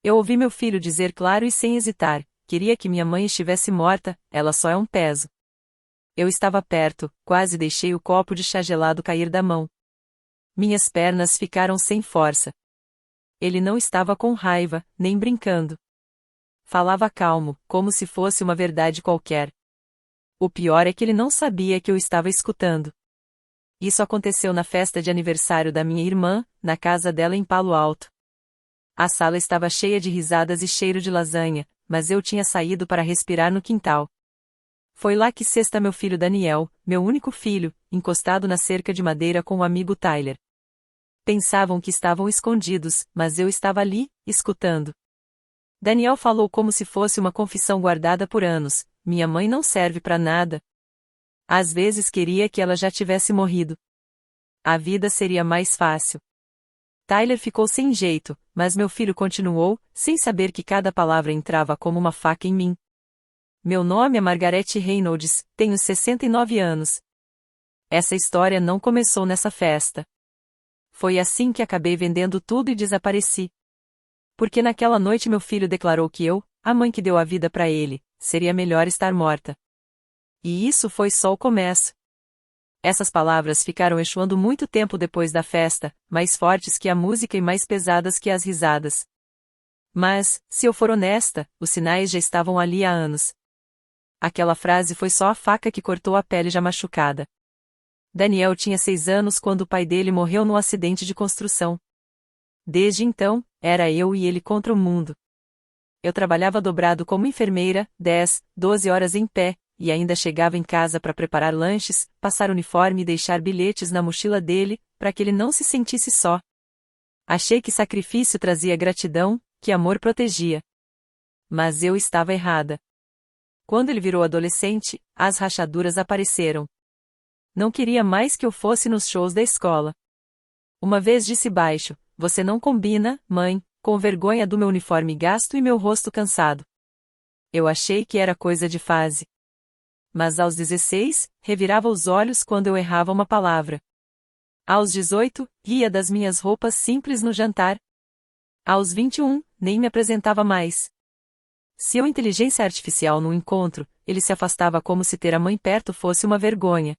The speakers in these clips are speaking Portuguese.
Eu ouvi meu filho dizer claro e sem hesitar: queria que minha mãe estivesse morta, ela só é um peso. Eu estava perto, quase deixei o copo de chá gelado cair da mão. Minhas pernas ficaram sem força. Ele não estava com raiva, nem brincando. Falava calmo, como se fosse uma verdade qualquer. O pior é que ele não sabia que eu estava escutando. Isso aconteceu na festa de aniversário da minha irmã, na casa dela em Palo Alto. A sala estava cheia de risadas e cheiro de lasanha, mas eu tinha saído para respirar no quintal. Foi lá que está meu filho Daniel, meu único filho, encostado na cerca de madeira com o amigo Tyler. Pensavam que estavam escondidos, mas eu estava ali, escutando. Daniel falou como se fosse uma confissão guardada por anos: minha mãe não serve para nada. Às vezes queria que ela já tivesse morrido. A vida seria mais fácil. Tyler ficou sem jeito, mas meu filho continuou, sem saber que cada palavra entrava como uma faca em mim. Meu nome é Margaret Reynolds, tenho 69 anos. Essa história não começou nessa festa. Foi assim que acabei vendendo tudo e desapareci. Porque naquela noite meu filho declarou que eu, a mãe que deu a vida para ele, seria melhor estar morta. E isso foi só o começo. Essas palavras ficaram ecoando muito tempo depois da festa, mais fortes que a música e mais pesadas que as risadas. Mas, se eu for honesta, os sinais já estavam ali há anos. Aquela frase foi só a faca que cortou a pele já machucada. Daniel tinha 6 anos quando o pai dele morreu num acidente de construção. Desde então, era eu e ele contra o mundo. Eu trabalhava dobrado como enfermeira, 10, 12 horas em pé, e ainda chegava em casa para preparar lanches, passar uniforme e deixar bilhetes na mochila dele, para que ele não se sentisse só. Achei que sacrifício trazia gratidão, que amor protegia. Mas eu estava errada. Quando ele virou adolescente, as rachaduras apareceram. Não queria mais que eu fosse nos shows da escola. Uma vez disse baixo: você não combina, mãe, com vergonha do meu uniforme gasto e meu rosto cansado. Eu achei que era coisa de fase. Mas aos 16, revirava os olhos quando eu errava uma palavra. Aos 18, ria das minhas roupas simples no jantar. Aos 21, nem me apresentava mais. Se eu inteligência artificial num encontro, ele se afastava como se ter a mãe perto fosse uma vergonha.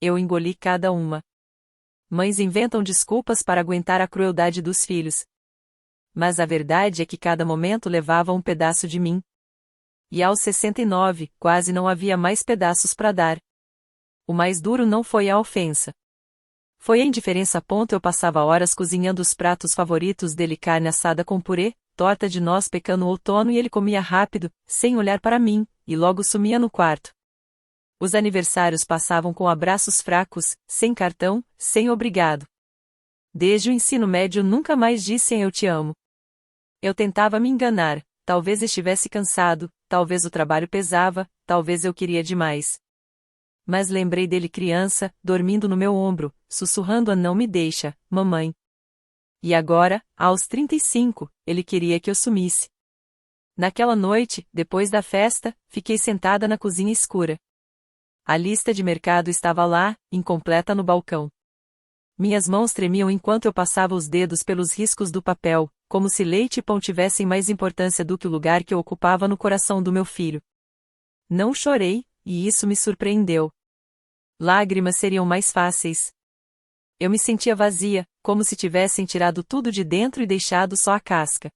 Eu engoli cada uma. Mães inventam desculpas para aguentar a crueldade dos filhos. Mas a verdade é que cada momento levava um pedaço de mim. E aos 69, quase não havia mais pedaços para dar. O mais duro não foi a ofensa. Foi a indiferença. Eu passava horas cozinhando os pratos favoritos dele: carne assada com purê, torta de noz pecan no outono, e ele comia rápido, sem olhar para mim, e logo sumia no quarto. Os aniversários passavam com abraços fracos, sem cartão, sem obrigado. Desde o ensino médio nunca mais disse eu te amo. Eu tentava me enganar: talvez estivesse cansado, talvez o trabalho pesava, talvez eu queria demais. Mas lembrei dele criança, dormindo no meu ombro, sussurrando a não me deixa, mamãe. E agora, aos 35, ele queria que eu sumisse. Naquela noite, depois da festa, fiquei sentada na cozinha escura. A lista de mercado estava lá, incompleta no balcão. Minhas mãos tremiam enquanto eu passava os dedos pelos riscos do papel, como se leite e pão tivessem mais importância do que o lugar que eu ocupava no coração do meu filho. Não chorei, e isso me surpreendeu. Lágrimas seriam mais fáceis. Eu me sentia vazia, como se tivessem tirado tudo de dentro e deixado só a casca.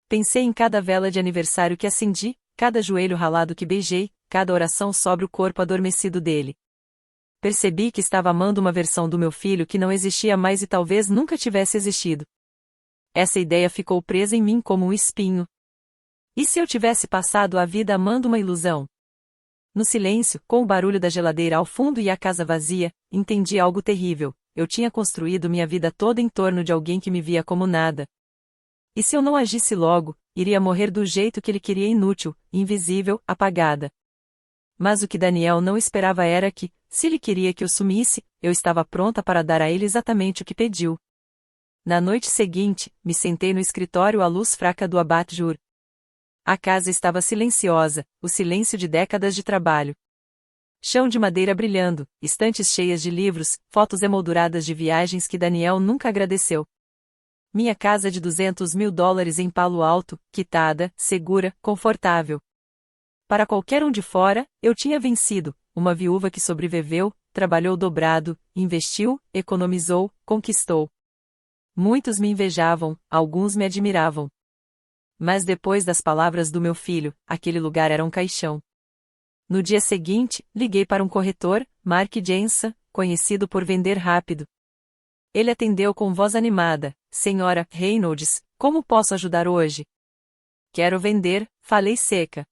Pensei em cada vela de aniversário que acendi, cada joelho ralado que beijei, cada oração sobre o corpo adormecido dele. Percebi que estava amando uma versão do meu filho que não existia mais e talvez nunca tivesse existido. Essa ideia ficou presa em mim como um espinho. E se eu tivesse passado a vida amando uma ilusão? No silêncio, com o barulho da geladeira ao fundo e a casa vazia, entendi algo terrível: eu tinha construído minha vida toda em torno de alguém que me via como nada. E se eu não agisse logo, iria morrer do jeito que ele queria: inútil, invisível, apagada. Mas o que Daniel não esperava era que, se ele queria que eu sumisse, eu estava pronta para dar a ele exatamente o que pediu. Na noite seguinte, me sentei no escritório à luz fraca do abajur. A casa estava silenciosa, o silêncio de décadas de trabalho. Chão de madeira brilhando, estantes cheias de livros, fotos emolduradas de viagens que Daniel nunca agradeceu. Minha casa de $200.000 em Palo Alto, quitada, segura, confortável. Para qualquer um de fora, eu tinha vencido, uma viúva que sobreviveu, trabalhou dobrado, investiu, economizou, conquistou. Muitos me invejavam, alguns me admiravam. Mas depois das palavras do meu filho, aquele lugar era um caixão. No dia seguinte, liguei para um corretor, Mark Jensen, conhecido por vender rápido. Ele atendeu com voz animada: Senhora Reynolds, como posso ajudar hoje? Quero vender, falei seca.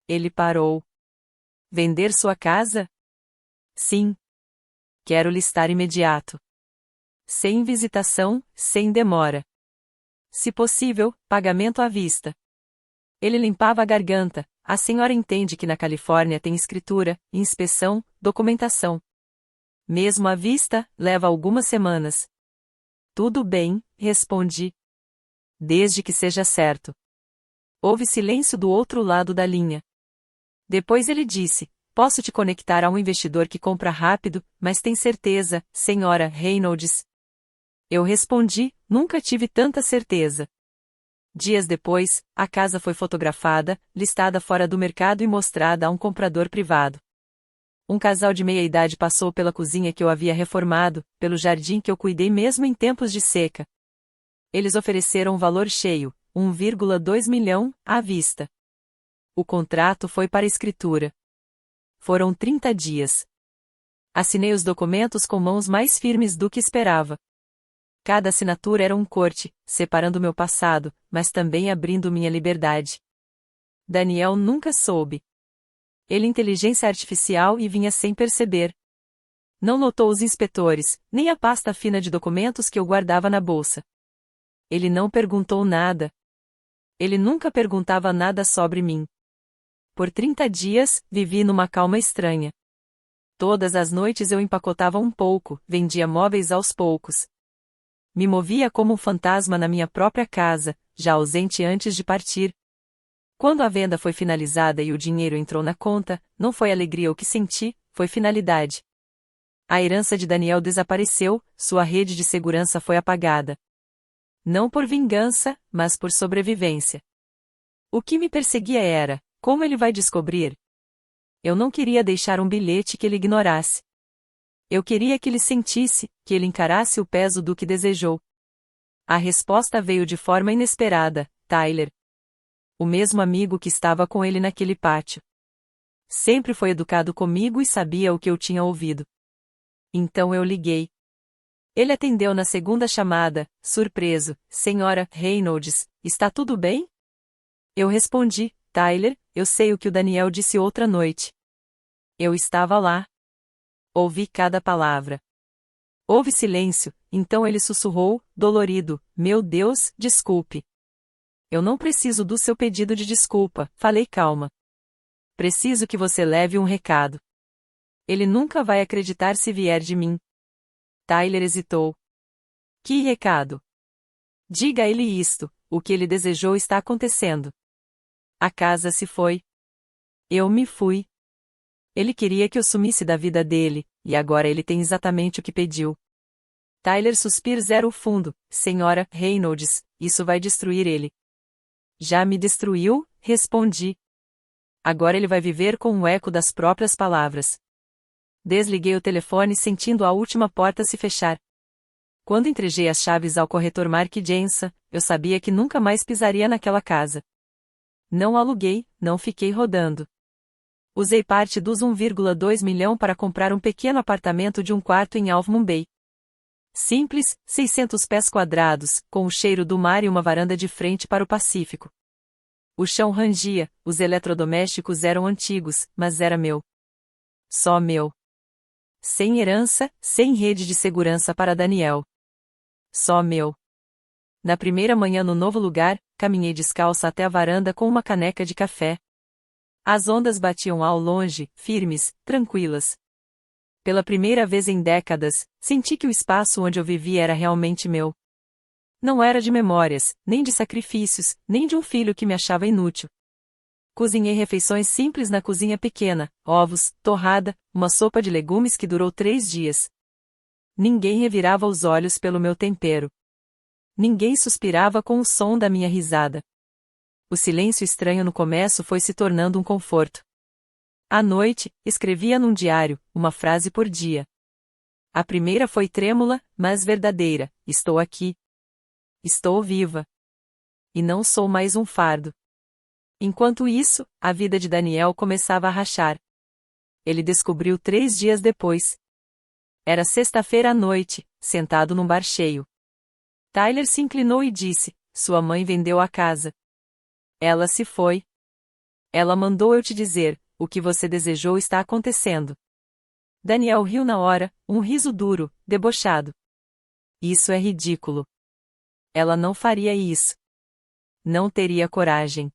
Ele parou. Vender sua casa? Sim. Quero listar imediato. Sem visitação, sem demora. Se possível, pagamento à vista. Ele limpava a garganta. A senhora entende que na Califórnia tem escritura, inspeção, documentação. Mesmo à vista, leva algumas semanas. Tudo bem, respondi. Desde que seja certo. Houve silêncio do outro lado da linha. Depois ele disse: posso te conectar a um investidor que compra rápido, mas tem certeza, senhora Reynolds? Eu respondi: nunca tive tanta certeza. Dias depois, a casa foi fotografada, listada fora do mercado e mostrada a um comprador privado. Um casal de meia-idade passou pela cozinha que eu havia reformado, pelo jardim que eu cuidei mesmo em tempos de seca. Eles ofereceram um valor cheio, 1,2 milhão, à vista. O contrato foi para escritura. Foram 30 dias. Assinei os documentos com mãos mais firmes do que esperava. Cada assinatura era um corte, separando meu passado, mas também abrindo minha liberdade. Daniel nunca soube. Ele inteligência artificial e vinha sem perceber. Não notou os inspetores, nem a pasta fina de documentos que eu guardava na bolsa. Ele não perguntou nada. Ele nunca perguntava nada sobre mim. Por 30 dias, vivi numa calma estranha. Todas as noites eu empacotava um pouco, vendia móveis aos poucos. Me movia como um fantasma na minha própria casa, já ausente antes de partir. Quando a venda foi finalizada e o dinheiro entrou na conta, não foi alegria o que senti, foi finalidade. A herança de Daniel desapareceu, sua rede de segurança foi apagada. Não por vingança, mas por sobrevivência. O que me perseguia era: como ele vai descobrir? Eu não queria deixar um bilhete que ele ignorasse. Eu queria que ele sentisse, que ele encarasse o peso do que desejou. A resposta veio de forma inesperada: Tyler. O mesmo amigo que estava com ele naquele pátio. Sempre foi educado comigo e sabia o que eu tinha ouvido. Então eu liguei. Ele atendeu na segunda chamada, surpreso: Senhora Reynolds, está tudo bem? Eu respondi: Tyler, eu sei o que o Daniel disse outra noite. Eu estava lá. Ouvi cada palavra. Houve silêncio, então ele sussurrou, dolorido: Meu Deus, desculpe. Eu não preciso do seu pedido de desculpa, falei calma. Preciso que você leve um recado. Ele nunca vai acreditar se vier de mim. Tyler hesitou. Que recado? Diga a ele isto: o que ele desejou está acontecendo. A casa se foi. Eu me fui. Ele queria que eu sumisse da vida dele, e agora ele tem exatamente o que pediu. Tyler suspira fundo: Senhora Reynolds, isso vai destruir ele. Já me destruiu, respondi. Agora ele vai viver com o eco das próprias palavras. Desliguei o telefone sentindo a última porta se fechar. Quando entreguei as chaves ao corretor Mark Jensen, eu sabia que nunca mais pisaria naquela casa. Não aluguei, não fiquei rodando. Usei parte dos 1,2 milhão para comprar um pequeno apartamento de um quarto em Half Moon Bay. Simples, 600 pés quadrados, com o cheiro do mar e uma varanda de frente para o Pacífico. O chão rangia, os eletrodomésticos eram antigos, mas era meu. Só meu. Sem herança, sem rede de segurança para Daniel. Só meu. Na primeira manhã no novo lugar, caminhei descalça até a varanda com uma caneca de café. As ondas batiam ao longe, firmes, tranquilas. Pela primeira vez em décadas, senti que o espaço onde eu vivia era realmente meu. Não era de memórias, nem de sacrifícios, nem de um filho que me achava inútil. Cozinhei refeições simples na cozinha pequena: ovos, torrada, uma sopa de legumes que durou 3 dias. Ninguém revirava os olhos pelo meu tempero. Ninguém suspirava com o som da minha risada. O silêncio estranho no começo foi se tornando um conforto. À noite, escrevia num diário, uma frase por dia. A primeira foi trêmula, mas verdadeira: estou aqui. Estou viva. E não sou mais um fardo. Enquanto isso, a vida de Daniel começava a rachar. Ele descobriu 3 dias depois. Era sexta-feira à noite, sentado num bar cheio. Tyler se inclinou e disse: sua mãe vendeu a casa. Ela se foi. Ela mandou eu te dizer: o que você desejou está acontecendo. Daniel riu na hora, um riso duro, debochado. Isso é ridículo. Ela não faria isso. Não teria coragem.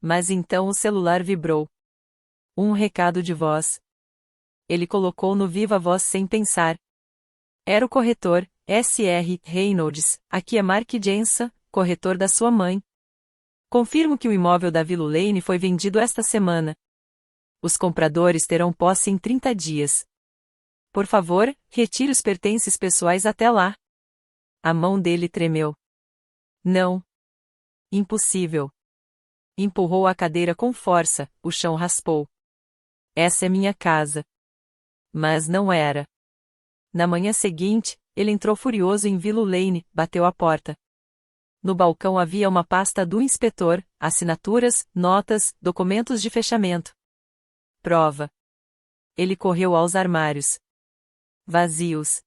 Mas então o celular vibrou. Um recado de voz. Ele colocou no viva voz sem pensar. Era o corretor, S.R. Reynolds. Aqui é Mark Jensen, corretor da sua mãe. Confirmo que o imóvel da Willow Lane foi vendido esta semana. Os compradores terão posse em 30 dias. Por favor, retire os pertences pessoais até lá. A mão dele tremeu. Não. Impossível. Empurrou a cadeira com força, o chão raspou. Essa é minha casa. Mas não era. Na manhã seguinte, ele entrou furioso em Willow Lane, bateu a porta. No balcão havia uma pasta do inspetor, assinaturas, notas, documentos de fechamento. Prova. Ele correu aos armários. Vazios.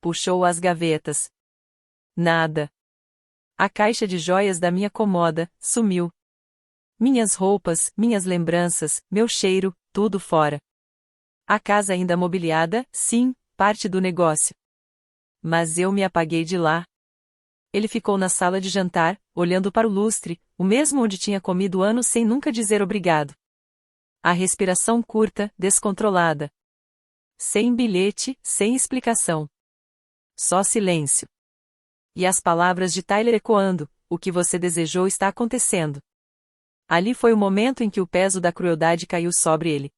Puxou as gavetas. Nada. A caixa de joias da minha cômoda sumiu. Minhas roupas, minhas lembranças, meu cheiro, tudo fora. A casa ainda mobiliada, sim, parte do negócio. Mas eu me apaguei de lá. Ele ficou na sala de jantar, olhando para o lustre, o mesmo onde tinha comido anos sem nunca dizer obrigado. A respiração curta, descontrolada. Sem bilhete, sem explicação. Só silêncio. E as palavras de Tyler ecoando: o que você desejou está acontecendo. Ali foi o momento em que o peso da crueldade caiu sobre ele.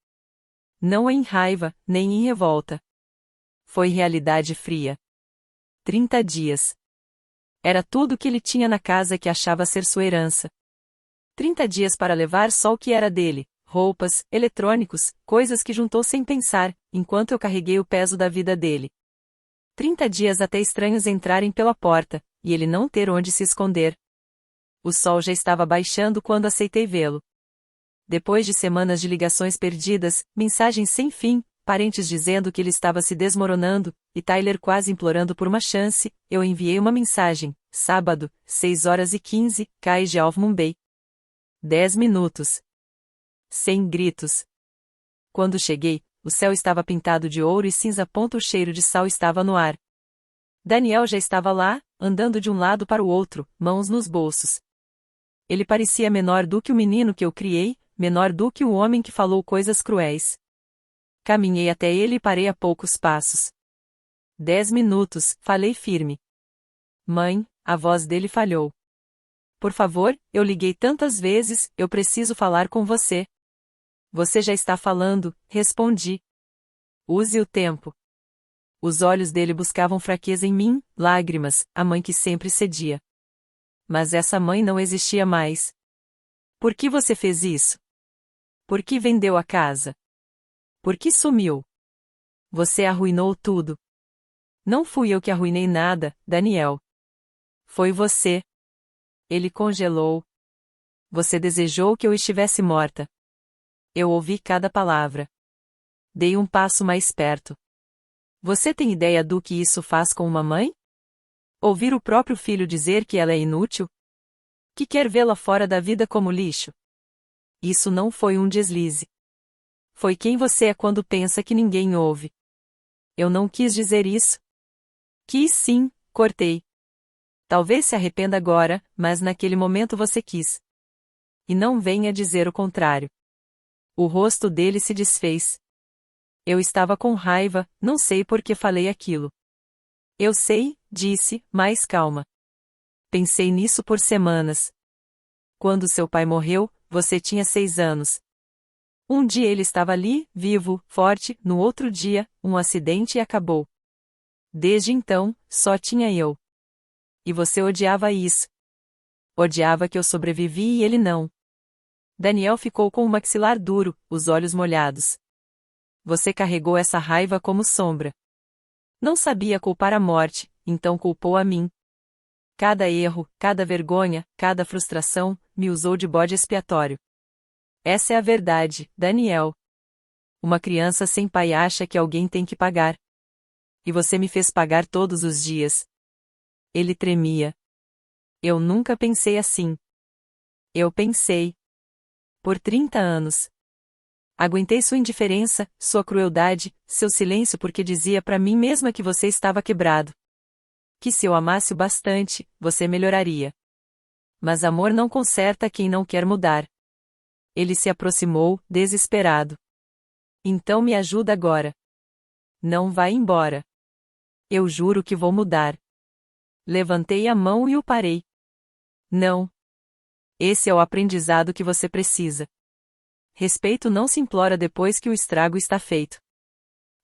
Não em raiva, nem em revolta. Foi realidade fria. 30 dias. Era tudo o que ele tinha na casa que achava ser sua herança. 30 dias para levar só o que era dele, roupas, eletrônicos, coisas que juntou sem pensar, enquanto eu carreguei o peso da vida dele. 30 dias até estranhos entrarem pela porta, e ele não ter onde se esconder. O sol já estava baixando quando aceitei vê-lo. Depois de semanas de ligações perdidas, mensagens sem fim, parentes dizendo que ele estava se desmoronando, e Tyler quase implorando por uma chance, eu enviei uma mensagem: sábado, 6h15, cais de Half Moon Bay. 10 minutos. Sem gritos. Quando cheguei, o céu estava pintado de ouro e cinza. O cheiro de sal estava no ar. Daniel já estava lá, andando de um lado para o outro, mãos nos bolsos. Ele parecia menor do que o menino que eu criei, menor do que o homem que falou coisas cruéis. Caminhei até ele e parei a poucos passos. 10 minutos, falei firme. Mãe, a voz dele falhou. Por favor, eu liguei tantas vezes, eu preciso falar com você. Você já está falando, respondi. Use o tempo. Os olhos dele buscavam fraqueza em mim, lágrimas, a mãe que sempre cedia. Mas essa mãe não existia mais. Por que você fez isso? Por que vendeu a casa? Por que sumiu? Você arruinou tudo. Não fui eu que arruinei nada, Daniel. Foi você. Ele congelou. Você desejou que eu estivesse morta. Eu ouvi cada palavra. Dei um passo mais perto. Você tem ideia do que isso faz com uma mãe? Ouvir o próprio filho dizer que ela é inútil? Que quer vê-la fora da vida como lixo? Isso não foi um deslize. Foi quem você é quando pensa que ninguém ouve. Eu não quis dizer isso. Quis sim, cortei. Talvez se arrependa agora, mas naquele momento você quis. E não venha dizer o contrário. O rosto dele se desfez. Eu estava com raiva, não sei por que falei aquilo. Eu sei, disse, mais calma. Pensei nisso por semanas. Quando seu pai morreu, você tinha 6 anos. Um dia ele estava ali, vivo, forte, no outro dia, um acidente e acabou. Desde então, só tinha eu. E você odiava isso. Odiava que eu sobrevivi e ele não. Daniel ficou com o maxilar duro, os olhos molhados. Você carregou essa raiva como sombra. Não sabia culpar a morte, então culpou a mim. Cada erro, cada vergonha, cada frustração, me usou de bode expiatório. Essa é a verdade, Daniel. Uma criança sem pai acha que alguém tem que pagar. E você me fez pagar todos os dias. Ele tremia. Eu nunca pensei assim. Eu pensei. Por 30 anos. Aguentei sua indiferença, sua crueldade, seu silêncio porque dizia para mim mesma que você estava quebrado. Que se eu amasse o bastante, você melhoraria. Mas amor não conserta quem não quer mudar. Ele se aproximou, desesperado. Então me ajuda agora. Não vá embora. Eu juro que vou mudar. Levantei a mão e o parei. Não. Esse é o aprendizado que você precisa. Respeito não se implora depois que o estrago está feito.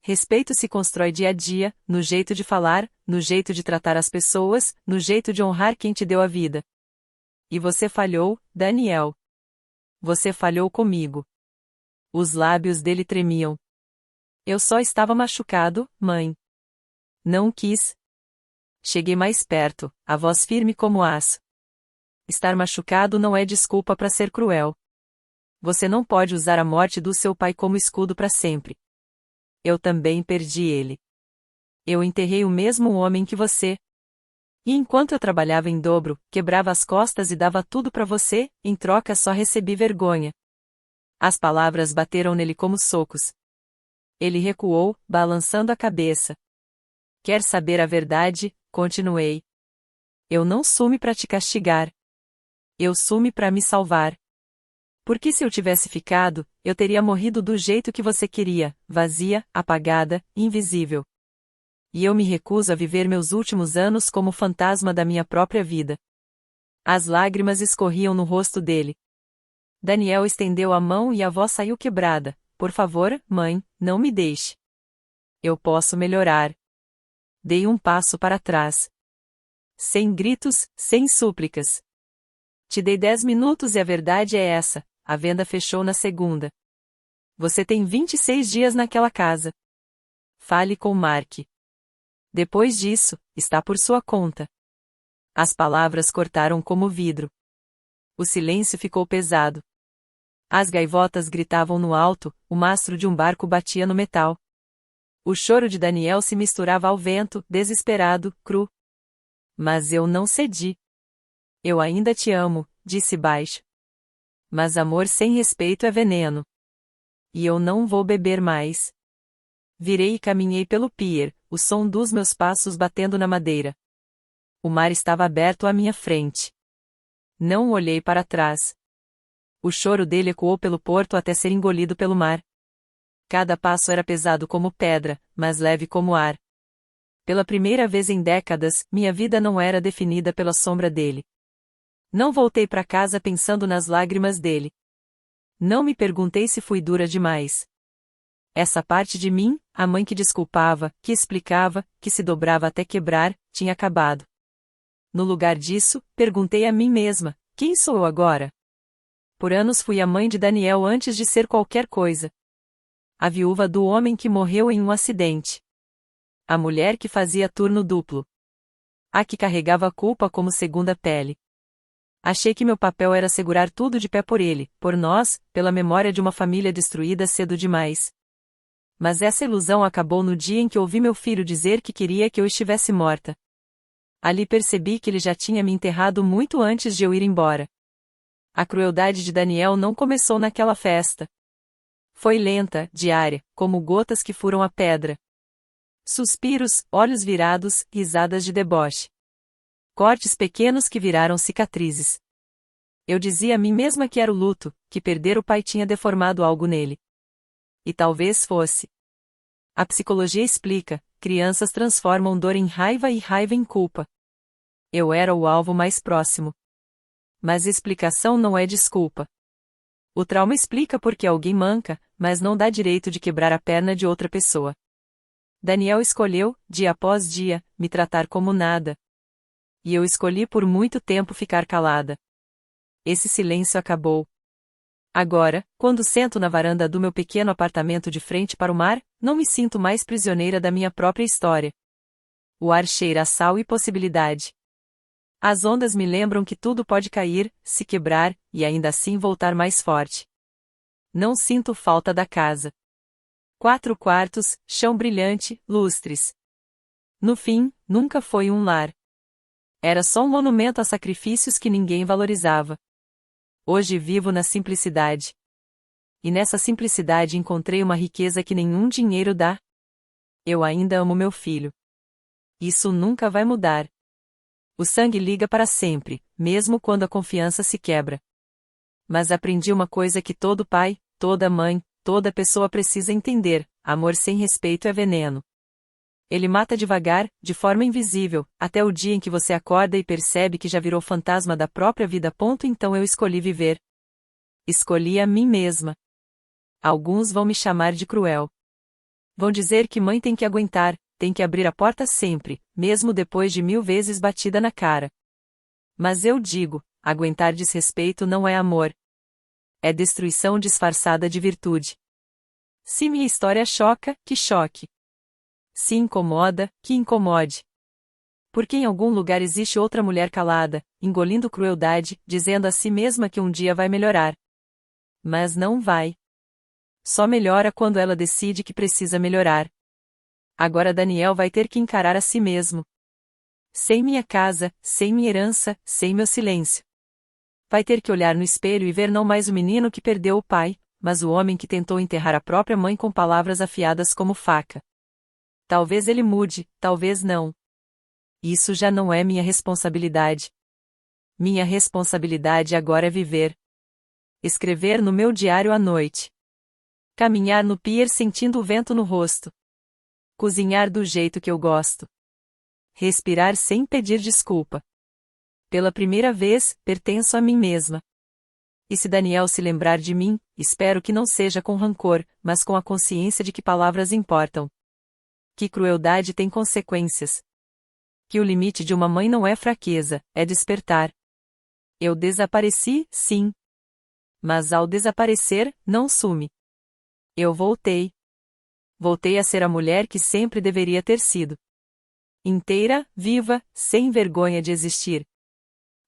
Respeito se constrói dia a dia, no jeito de falar, no jeito de tratar as pessoas, no jeito de honrar quem te deu a vida. E você falhou, Daniel. Você falhou comigo. Os lábios dele tremiam. Eu só estava machucado, mãe. Não quis. Cheguei mais perto, a voz firme como aço. Estar machucado não é desculpa para ser cruel. Você não pode usar a morte do seu pai como escudo para sempre. Eu também perdi ele. Eu enterrei o mesmo homem que você. E enquanto eu trabalhava em dobro, quebrava as costas e dava tudo para você, em troca só recebi vergonha. As palavras bateram nele como socos. Ele recuou, balançando a cabeça. Quer saber a verdade? Continuei. Eu não sume para te castigar. Eu sume para me salvar. Porque se eu tivesse ficado, eu teria morrido do jeito que você queria, vazia, apagada, invisível. E eu me recuso a viver meus últimos anos como fantasma da minha própria vida. As lágrimas escorriam no rosto dele. Daniel estendeu a mão e a voz saiu quebrada. Por favor, mãe, não me deixe. Eu posso melhorar. Dei um passo para trás. Sem gritos, sem súplicas. Te dei 10 minutos e a verdade é essa, a venda fechou na segunda. Você tem 26 dias naquela casa. Fale com Mark. Depois disso, está por sua conta. As palavras cortaram como vidro. O silêncio ficou pesado. As gaivotas gritavam no alto, o mastro de um barco batia no metal. O choro de Daniel se misturava ao vento, desesperado, cru. Mas eu não cedi. Eu ainda te amo, disse baixo. Mas amor sem respeito é veneno. E eu não vou beber mais. Virei e caminhei pelo pier, o som dos meus passos batendo na madeira. O mar estava aberto à minha frente. Não olhei para trás. O choro dele ecoou pelo porto até ser engolido pelo mar. Cada passo era pesado como pedra, mas leve como ar. Pela primeira vez em décadas, minha vida não era definida pela sombra dele. Não voltei para casa pensando nas lágrimas dele. Não me perguntei se fui dura demais. Essa parte de mim, a mãe que desculpava, que explicava, que se dobrava até quebrar, tinha acabado. No lugar disso, perguntei a mim mesma: quem sou eu agora? Por anos fui a mãe de Daniel antes de ser qualquer coisa. A viúva do homem que morreu em um acidente. A mulher que fazia turno duplo. A que carregava a culpa como segunda pele. Achei que meu papel era segurar tudo de pé por ele, por nós, pela memória de uma família destruída cedo demais. Mas essa ilusão acabou no dia em que ouvi meu filho dizer que queria que eu estivesse morta. Ali percebi que ele já tinha me enterrado muito antes de eu ir embora. A crueldade de Daniel não começou naquela festa. Foi lenta, diária, como gotas que furam a pedra. Suspiros, olhos virados, risadas de deboche. Cortes pequenos que viraram cicatrizes. Eu dizia a mim mesma que era o luto, que perder o pai tinha deformado algo nele. E talvez fosse. A psicologia explica, crianças transformam dor em raiva e raiva em culpa. Eu era o alvo mais próximo. Mas explicação não é desculpa. O trauma explica porque alguém manca, mas não dá direito de quebrar a perna de outra pessoa. Daniel escolheu, dia após dia, me tratar como nada. E eu escolhi por muito tempo ficar calada. Esse silêncio acabou. Agora, quando sento na varanda do meu pequeno apartamento de frente para o mar, não me sinto mais prisioneira da minha própria história. O ar cheira a sal e possibilidade. As ondas me lembram que tudo pode cair, se quebrar, e ainda assim voltar mais forte. Não sinto falta da casa. 4 quartos, chão brilhante, lustres. No fim, nunca foi um lar. Era só um monumento a sacrifícios que ninguém valorizava. Hoje vivo na simplicidade. E nessa simplicidade encontrei uma riqueza que nenhum dinheiro dá. Eu ainda amo meu filho. Isso nunca vai mudar. O sangue liga para sempre, mesmo quando a confiança se quebra. Mas aprendi uma coisa que todo pai, toda mãe, toda pessoa precisa entender: amor sem respeito é veneno. Ele mata devagar, de forma invisível, até o dia em que você acorda e percebe que já virou fantasma da própria vida. Então eu escolhi viver. Escolhi a mim mesma. Alguns vão me chamar de cruel. Vão dizer que mãe tem que aguentar, tem que abrir a porta sempre, mesmo depois de 1000 vezes batida na cara. Mas eu digo, aguentar desrespeito não é amor. É destruição disfarçada de virtude. Se minha história choca, que choque. Se incomoda, que incomode. Porque em algum lugar existe outra mulher calada, engolindo crueldade, dizendo a si mesma que um dia vai melhorar. Mas não vai. Só melhora quando ela decide que precisa melhorar. Agora Daniel vai ter que encarar a si mesmo. Sem minha casa, sem minha herança, sem meu silêncio. Vai ter que olhar no espelho e ver não mais o menino que perdeu o pai, mas o homem que tentou enterrar a própria mãe com palavras afiadas como faca. Talvez ele mude, talvez não. Isso já não é minha responsabilidade. Minha responsabilidade agora é viver. Escrever no meu diário à noite. Caminhar no pier sentindo o vento no rosto. Cozinhar do jeito que eu gosto. Respirar sem pedir desculpa. Pela primeira vez, pertenço a mim mesma. E se Daniel se lembrar de mim, espero que não seja com rancor, mas com a consciência de que palavras importam. Que crueldade tem consequências. Que o limite de uma mãe não é fraqueza, é despertar. Eu desapareci, sim. Mas ao desaparecer, não sume. Eu voltei. Voltei a ser a mulher que sempre deveria ter sido. Inteira, viva, sem vergonha de existir.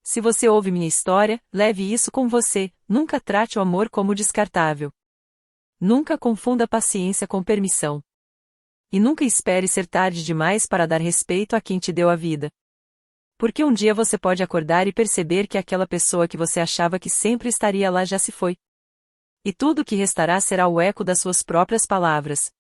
Se você ouve minha história, leve isso com você, nunca trate o amor como descartável. Nunca confunda paciência com permissão. E nunca espere ser tarde demais para dar respeito a quem te deu a vida. Porque um dia você pode acordar e perceber que aquela pessoa que você achava que sempre estaria lá já se foi. E tudo o que restará será o eco das suas próprias palavras.